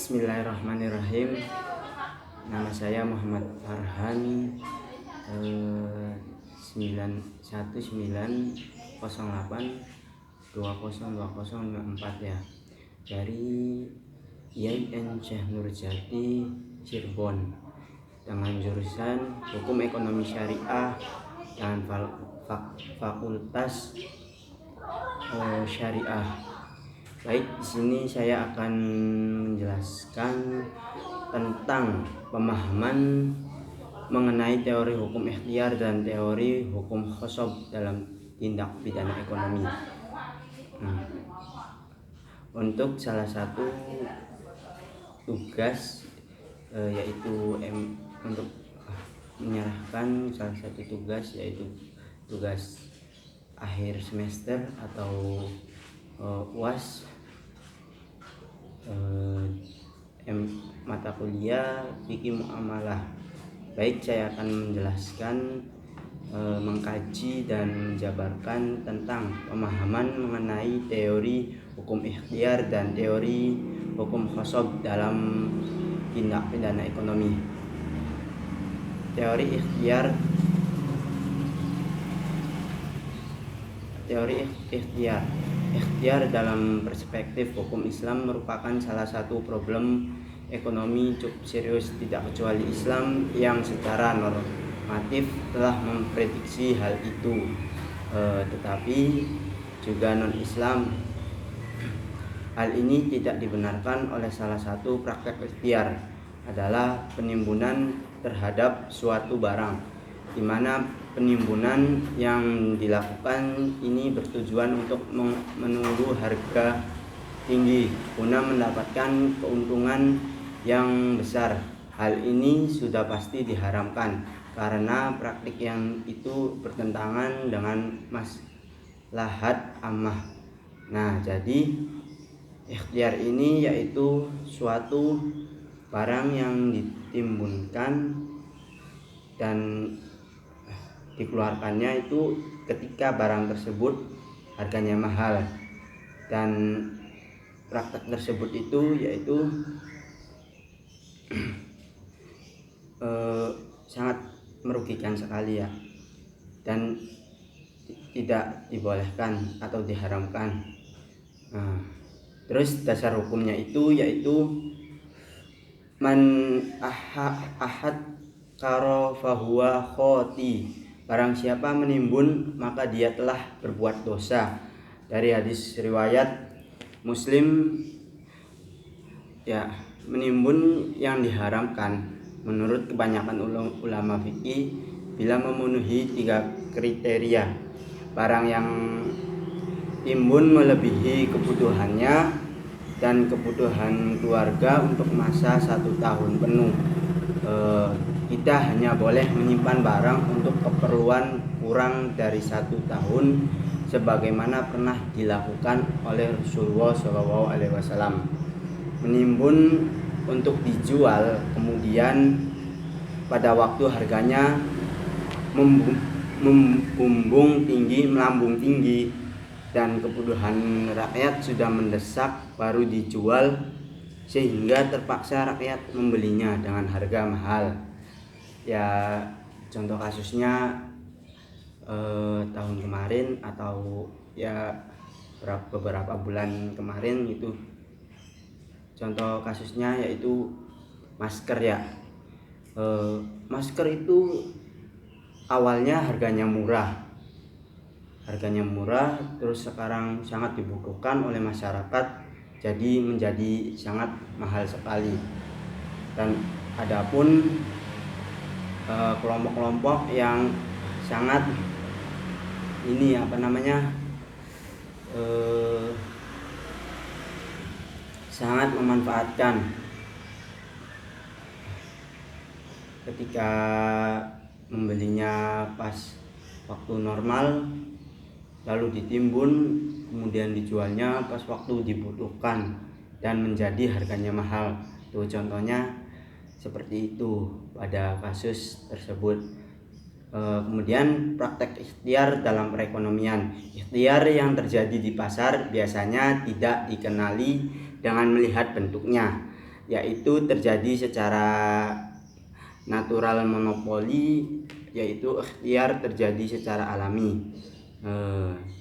Bismillahirrahmanirrahim. Nama saya Muhammad Farhan, 9198202054 ya, dari IAIN Syekh Nurjati Cirebon, dengan jurusan Hukum Ekonomi Syariah dan Fakultas Syariah. Baik, di sini saya akan menjelaskan tentang pemahaman mengenai teori hukum ikhtiar dan teori hukum khosob dalam tindak pidana ekonomi. Untuk salah satu tugas yaitu untuk menyerahkan salah satu tugas, yaitu tugas akhir semester atau UAS mata kuliah fikih muamalah. Baik, saya akan menjelaskan, mengkaji dan menjabarkan tentang pemahaman mengenai teori hukum ikhtiar dan teori hukum khosob dalam tindak pidana ekonomi. Teori ikhtiar dalam perspektif hukum Islam merupakan salah satu problem ekonomi cukup serius, tidak kecuali Islam yang secara normatif telah memprediksi hal itu, tetapi juga non-Islam. Hal ini tidak dibenarkan oleh salah satu praktek ikhtiar adalah penimbunan terhadap suatu barang, di mana penimbunan yang dilakukan ini bertujuan untuk menunggu harga tinggi guna mendapatkan keuntungan yang besar. Hal ini sudah pasti diharamkan karena praktik yang itu bertentangan dengan maslahat ammah. Nah, jadi ikhtiar ini yaitu suatu barang yang ditimbunkan dan dikeluarkannya itu ketika barang tersebut harganya mahal, dan praktek tersebut itu yaitu sangat merugikan sekali ya, dan tidak dibolehkan atau diharamkan. Terus dasar hukumnya itu yaitu man ahad karo fahuwa khoti, barang siapa menimbun maka dia telah berbuat dosa. Dari hadis riwayat Muslim ya, menimbun yang diharamkan menurut kebanyakan ulama fikih bila memenuhi 3 kriteria. Barang yang timbun melebihi kebutuhannya dan kebutuhan keluarga untuk masa 1 tahun penuh. Kita hanya boleh menyimpan barang untuk keperluan kurang dari 1 tahun, sebagaimana pernah dilakukan oleh Rasulullah SAW. Menimbun untuk dijual kemudian pada waktu harganya melambung tinggi dan kebutuhan rakyat sudah mendesak baru dijual, sehingga terpaksa rakyat membelinya dengan harga mahal. Ya, contoh kasusnya tahun kemarin atau ya beberapa bulan kemarin itu, contoh kasusnya yaitu masker ya. Masker itu awalnya harganya murah, terus sekarang sangat dibutuhkan oleh masyarakat, jadi menjadi sangat mahal sekali. Dan adapun kelompok-kelompok yang sangat sangat memanfaatkan ketika membelinya pas waktu normal lalu ditimbun kemudian dijualnya pas waktu dibutuhkan dan menjadi harganya mahal. Tuh contohnya seperti itu pada kasus tersebut. Kemudian praktek ikhtiar dalam perekonomian. Ikhtiar yang terjadi di pasar biasanya tidak dikenali dengan melihat bentuknya, yaitu terjadi secara natural monopoli, yaitu ikhtiar terjadi secara alami.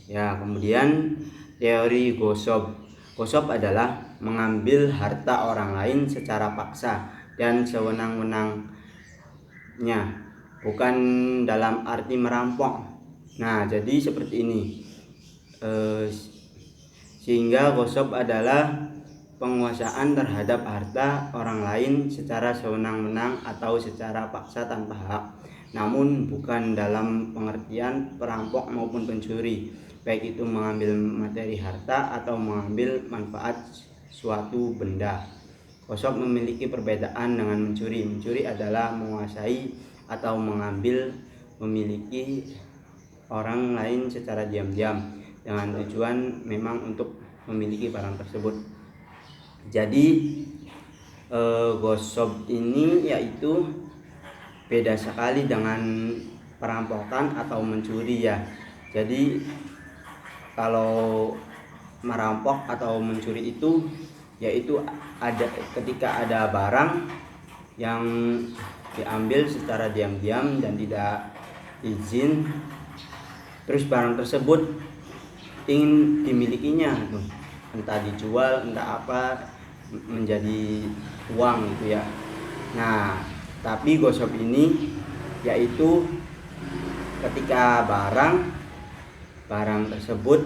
Kemudian teori gosok. Gosok adalah mengambil harta orang lain secara paksa dan sewenang-wenangnya, bukan dalam arti merampok. Nah, jadi seperti ini. Sehingga gosok adalah penguasaan terhadap harta orang lain secara sewenang-wenang atau secara paksa tanpa hak, namun bukan dalam pengertian perampok maupun pencuri, baik itu mengambil materi harta atau mengambil manfaat suatu benda. Gosok memiliki perbedaan dengan mencuri. Mencuri adalah menguasai atau mengambil, memiliki orang lain secara diam-diam dengan tujuan memang untuk memiliki barang tersebut. Jadi gosok ini yaitu beda sekali dengan perampokan atau mencuri ya. Jadi kalau merampok atau mencuri itu yaitu ada ketika ada barang yang diambil secara diam-diam dan tidak izin, terus barang tersebut ingin dimilikinya tuh, entah dijual entah apa menjadi uang gitu ya. Nah, tapi gosok ini yaitu ketika barang tersebut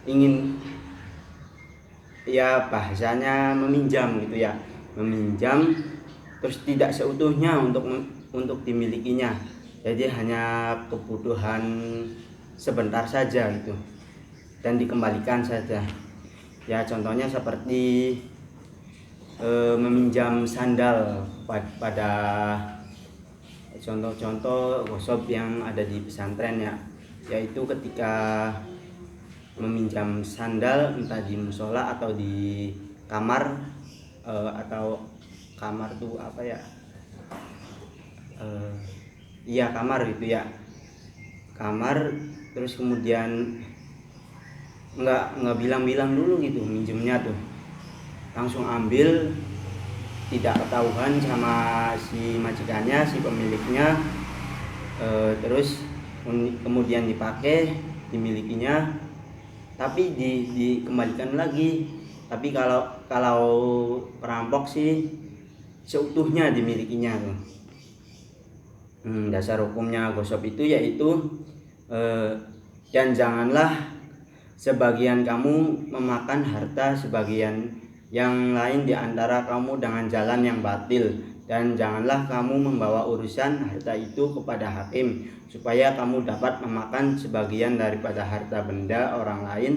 ingin, ya bahasanya meminjam gitu ya, meminjam terus tidak seutuhnya untuk dimilikinya, jadi hanya kebutuhan sebentar saja gitu dan dikembalikan saja. Ya contohnya seperti meminjam sandal pada contoh-contoh gosok yang ada di pesantren ya, yaitu ketika meminjam sandal entah di musola atau di kamar, atau kamar tuh apa ya, iya kamar gitu ya, kamar, terus kemudian nggak bilang-bilang dulu gitu minjemnya tuh, langsung ambil, tidak ketahuan sama si majikannya, si pemiliknya, terus kemudian dipakai, dimilikinya, tapi dikembalikan lagi. Tapi kalau perampok sih seutuhnya dimilikinya tuh. Dasar hukumnya gosok itu yaitu dan janganlah sebagian kamu memakan harta sebagian yang lain di antara kamu dengan jalan yang batil, dan janganlah kamu membawa urusan harta itu kepada hakim supaya kamu dapat memakan sebagian daripada harta benda orang lain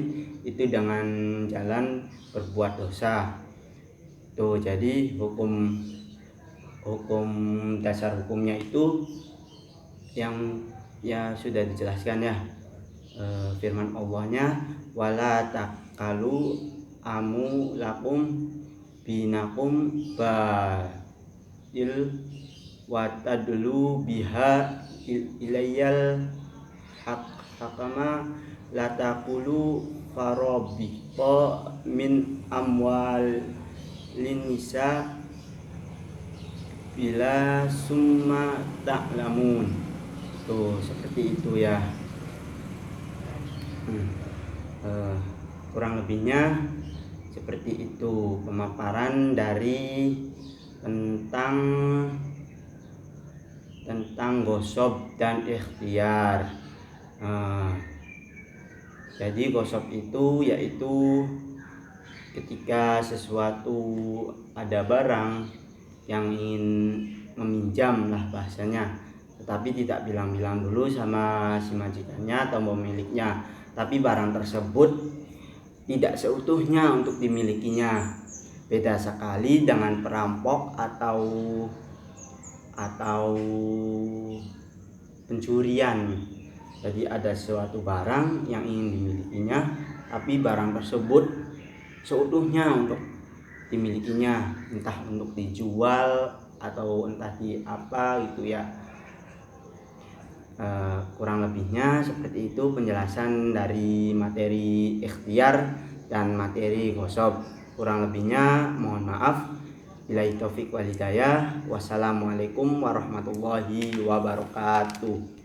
itu dengan jalan berbuat dosa. Tuh, jadi hukum dasar hukumnya itu yang ya sudah dijelaskan ya, firman Allahnya wala taqalu amu lakum binakum ba'il watadlu biha ilayyal hakama la taqulu farabita min amwal linisa bila summa ta'lamun. Tuh seperti itu ya. Kurang lebihnya seperti itu pemaparan dari tentang gosok dan ikhtiar. Jadi gosok itu yaitu ketika sesuatu ada barang yang ingin meminjam lah bahasanya, tetapi tidak bilang-bilang dulu sama si majikannya atau pemiliknya, tapi barang tersebut tidak seutuhnya untuk dimilikinya. Beda sekali dengan perampok atau pencurian. Jadi ada suatu barang yang ingin dimilikinya, tapi barang tersebut seutuhnya untuk dimilikinya, entah untuk dijual atau entah di apa gitu ya. Kurang lebihnya seperti itu penjelasan dari materi ikhtiar dan materi gosok. Kurang lebihnya mohon maaf. Billahi taufik wal hidayah. Wassalamualaikum warahmatullahi wabarakatuh.